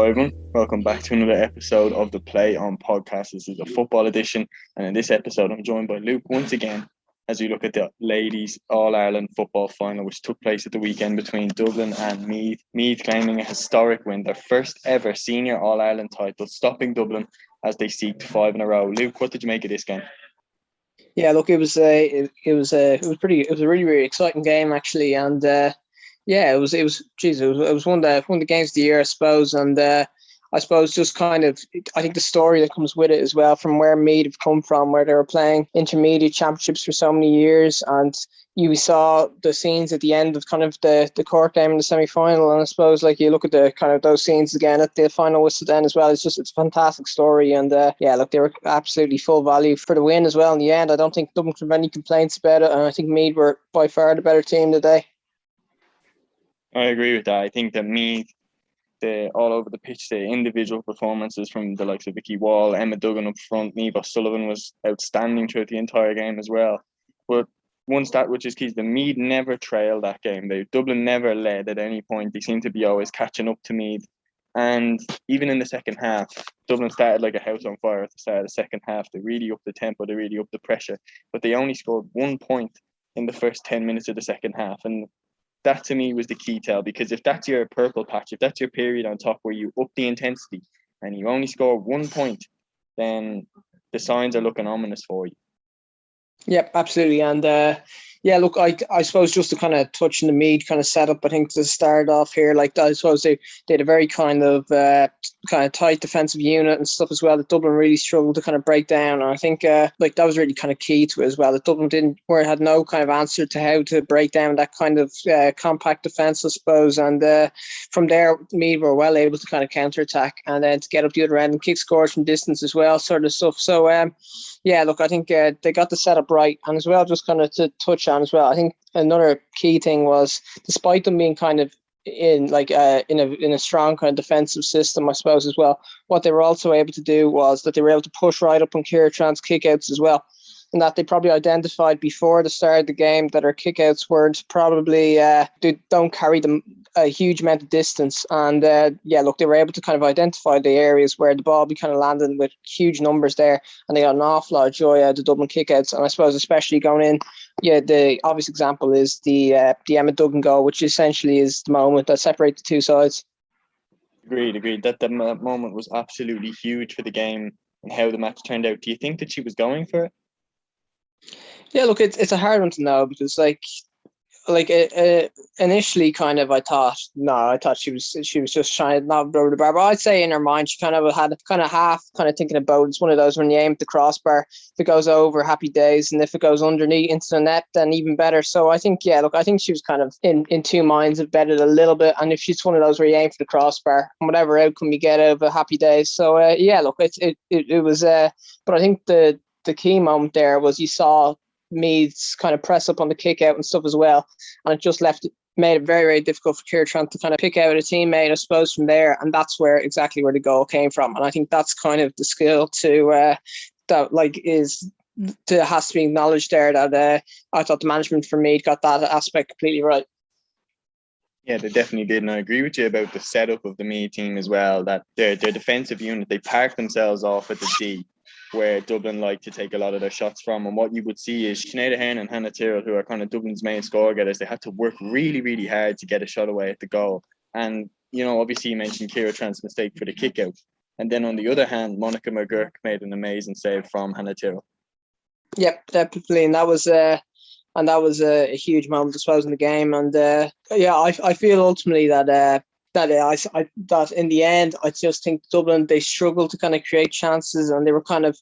Hello everyone, welcome back to another episode of the Play On podcast. This is a football edition, and in this episode I'm joined by Luke once again as we look at the ladies All-Ireland football final which took place at the weekend between Dublin and Meath. Meath claiming a historic win, their first ever senior All-Ireland title, stopping Dublin as they seeked 5 in a row. Luke, what did you make of this game? Yeah, look, it was a really, really exciting game actually, and it was one of the games of the year, I suppose, and I suppose just kind of, I think the story that comes with it as well, from where Meath have come from, where they were playing intermediate championships for so many years, and you saw the scenes at the end of kind of the Cork game in the semi-final, and I suppose like you look at the kind of those scenes again at the final whistle then as well. It's a fantastic story, and they were absolutely full value for the win as well in the end. I don't think Dublin could have any complaints about it, and I think Meath were by far the better team today. I agree with that. I think that Meath, all over the pitch, the individual performances from the likes of Vicky Wall, Emma Duggan up front, Niamh O'Sullivan was outstanding throughout the entire game as well. But one stat which is key is that Meath never trailed that game. Dublin never led at any point. They seemed to be always catching up to Meath. And even in the second half, Dublin started like a house on fire at the start of the second half. They really upped the tempo, they really upped the pressure. But they only scored 1 point in the first 10 minutes of the second half. And that to me was the key tell, because if that's your purple patch, if that's your period on top where you up the intensity and you only score 1 point, then the signs are looking ominous for you. Yep, absolutely. And look, I suppose just to kind of touch on the Meath kind of setup, I think to start off here, like I suppose they had a very kind of tight defensive unit and stuff as well that Dublin really struggled to kind of break down. And I think that was really kind of key to it as well, that Dublin had no kind of answer to how to break down that kind of compact defence, I suppose. And from there, Meath were well able to kind of counter attack and then to get up the other end and kick scores from distance as well, sort of stuff. So look, I think they got the setup right, and as well, just kind of to touch on as well, I think another key thing was, despite them being kind of in a strong kind of defensive system, I suppose as well, what they were also able to do was that they were able to push right up on Kieran kickouts as well, and that they probably identified before the start of the game that our kickouts weren't probably they don't carry them a huge amount of distance, and they were able to kind of identify the areas where the ball be kind of landing with huge numbers there, and they got an awful lot of joy out of the Dublin kickouts. And I suppose especially going in, the obvious example is the Emma Duggan goal, which essentially is the moment that separates the two sides. Agreed. That moment was absolutely huge for the game and how the match turned out. Do you think that she was going for it? Yeah, look, it's a hard one to know, because initially kind of I thought she was just trying to not blow the bar, but I'd say in her mind she kind of had kind of half kind of thinking about it's one of those when you aim at the crossbar, if it goes over, happy days, and if it goes underneath into the net, then even better. So I think I think she was kind of in two minds about it a little bit, and if she's one of those where you aim for the crossbar and whatever outcome you get out of a happy days. So it was but I think the key moment there was you saw Meath's kind of press up on the kick out and stuff as well, and it just made it very, very difficult for Kieran to kind of pick out a teammate, I suppose, from there, and that's exactly where the goal came from. And I think that's kind of the skill has to be acknowledged there, that I thought the management for Meath got that aspect completely right. Yeah, they definitely did, and I agree with you about the setup of the Meath team as well, that their defensive unit, they parked themselves off at the D, where Dublin like to take a lot of their shots from. And what you would see is Sinead Ahern and Hannah Tyrrell, who are kind of Dublin's main score getters, they had to work really, really hard to get a shot away at the goal. And, obviously you mentioned Kira Trant's mistake for the kick out. And then on the other hand, Monica McGurk made an amazing save from Hannah Tyrrell. Yep, definitely. And that was a huge moment, I suppose, in the game. And I feel ultimately that that in the end, I just think Dublin, they struggled to kind of create chances, and they were kind of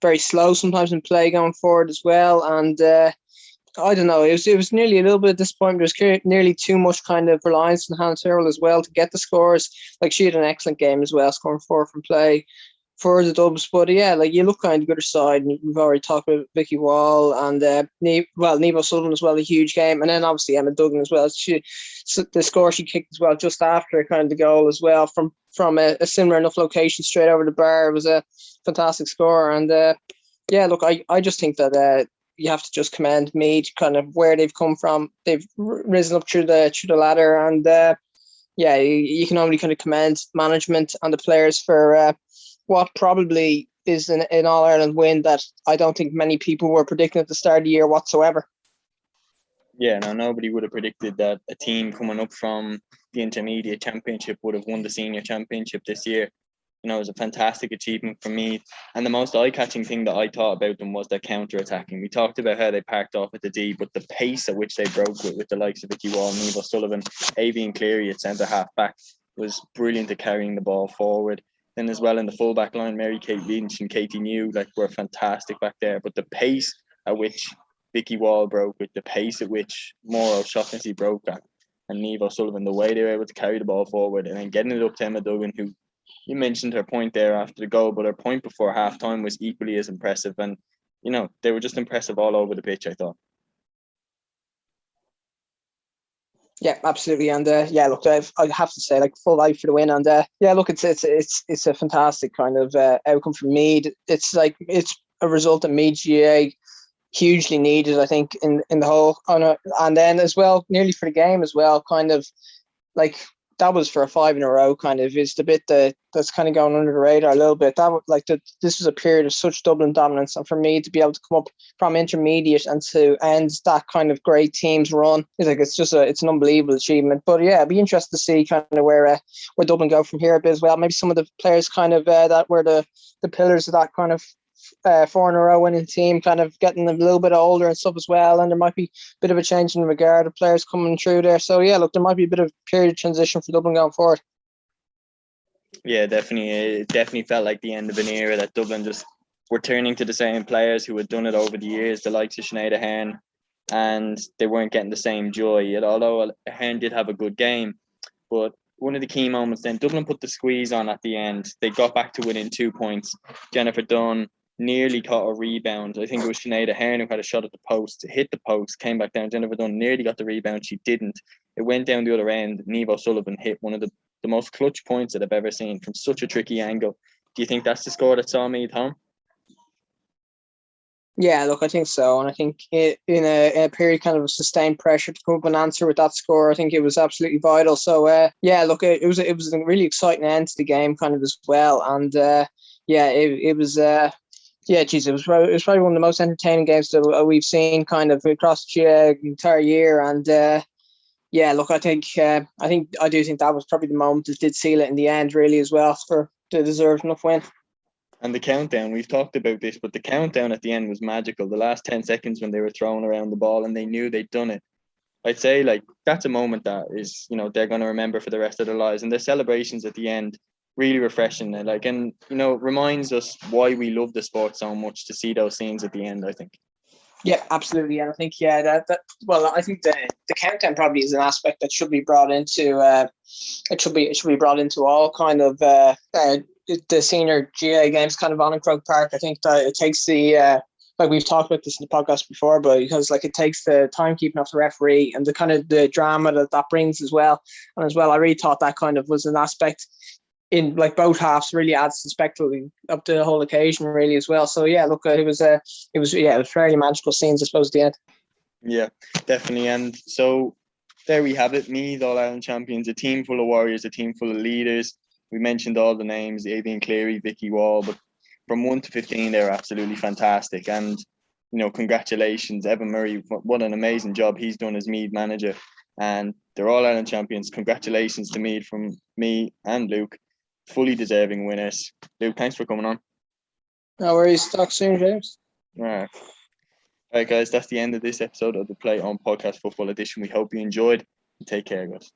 very slow sometimes in play going forward as well. And I don't know, it was nearly a little bit of disappointment. There was nearly too much kind of reliance on Hannah Tyrrell as well to get the scores. Like, she had an excellent game as well, scoring 4 from play for the Dubs. But you look kind of the other side, and we've already talked about Vicky Wall and Niamh O'Sullivan as well, a huge game, and then obviously Emma Duggan as well. The score she kicked as well just after kind of the goal as well from a similar enough location straight over the bar. It was a fantastic score. And I just think that you have to just commend Meath, kind of where they've come from. They've risen up through the ladder, and yeah, you can only kind of commend management and the players for what probably is an All-Ireland win that I don't think many people were predicting at the start of the year whatsoever. Yeah, no, nobody would have predicted that a team coming up from the intermediate championship would have won the senior championship this year. You know, it was a fantastic achievement for me. And the most eye-catching thing that I thought about them was their counter-attacking. We talked about how they parked off at the D, but the pace at which they broke with the likes of Vicky Wall, Niamh O'Sullivan, Avian Cleary at centre-half back was brilliant at carrying the ball forward. Then as well in the full-back line, Mary-Kate Lynch and Katie New were fantastic back there. But the pace at which Vicky Wall broke with, the pace at which Maura O'Shaughnessy broke at, and Niamh O'Sullivan, the way they were able to carry the ball forward and then getting it up to Emma Duggan, who you mentioned her point there after the goal, but her point before halftime was equally as impressive. And, you know, they were just impressive all over the pitch, I thought. Yeah, absolutely. And yeah, look, I have to say, like, full life for the win. And yeah, look, it's a fantastic kind of outcome for Meath. It's a result of Meath GA hugely needed, I think, in the whole. And then as well, nearly for the game as well, kind of like that was for a 5 in a row, kind of is the bit that's kind of going under the radar a little bit. This was a period of such Dublin dominance, and for me to be able to come up from intermediate and to end that kind of great teams run, it's an unbelievable achievement. But yeah, it'd be interesting to see kind of where Dublin go from here a bit as well. Maybe some of the players kind of that were the pillars of that kind of 4 in a row winning team kind of getting a little bit older and stuff as well, and there might be a bit of a change in regard of players coming through there. So yeah, look, there might be a bit of period of transition for Dublin going forward. Yeah, definitely. It definitely felt like the end of an era that Dublin just were turning to the same players who had done it over the years, the likes of Sinead Ahern, and they weren't getting the same joy. Yet, although Ahern did have a good game, but one of the key moments then, Dublin put the squeeze on at the end. They got back to within 2 points. Jennifer Dunn nearly caught a rebound. I think it was Sinead Ahern who had a shot at the post, hit the post, came back down. Jennifer Dunn nearly got the rebound. She didn't. It went down the other end. Niamh O'Sullivan hit one of the most clutch points that I've ever seen from such a tricky angle. Do you think that's the score that saw Meath home? Yeah, look, I think so. And I think in a period kind of sustained pressure to come up and answer with that score, I think it was absolutely vital. So, yeah, look, it was a really exciting end to the game kind of as well. And, yeah, it was... yeah, geez, it was probably one of the most entertaining games that we've seen kind of across the entire year. And yeah, look, I do think that was probably the moment that did seal it in the end, really, as well, for the deserved enough win. And the countdown, we've talked about this, but the countdown at the end was magical. The last 10 seconds when they were throwing around the ball and they knew they'd done it. I'd say, like, that's a moment that is, you know, they're going to remember for the rest of their lives. And the celebrations at the end, really refreshing. Like, and, you know, reminds us why we love the sport so much to see those scenes at the end, I think. Yeah, absolutely. And I think, yeah, I think the countdown probably is an aspect that should be brought into, it should be brought into all kind of, the senior GA games kind of on in Croke Park. I think that it takes the, like we've talked about this in the podcast before, but because like it takes the timekeeping of the referee and the kind of the drama that brings as well. And as well, I really thought that kind of was an aspect in like both halves really adds to the spectacle of the whole occasion really as well. So yeah, look, it was fairly magical scenes, I suppose, at the end. Yeah, definitely. And so there we have it. Meath All-Ireland champions, a team full of warriors, a team full of leaders. We mentioned all the names, Avian Cleary, Vicky Wall, but from 1 to 15, they were absolutely fantastic. And, you know, congratulations, Evan Murray. What an amazing job he's done as Meath manager. And they're All-Ireland champions. Congratulations to Meath from me and Luke. Fully deserving winners. Luke, thanks for coming on. No worries. Talk soon, James. All right, guys, that's the end of this episode of the Play On Podcast Football Edition. We hope you enjoyed. Take care, guys.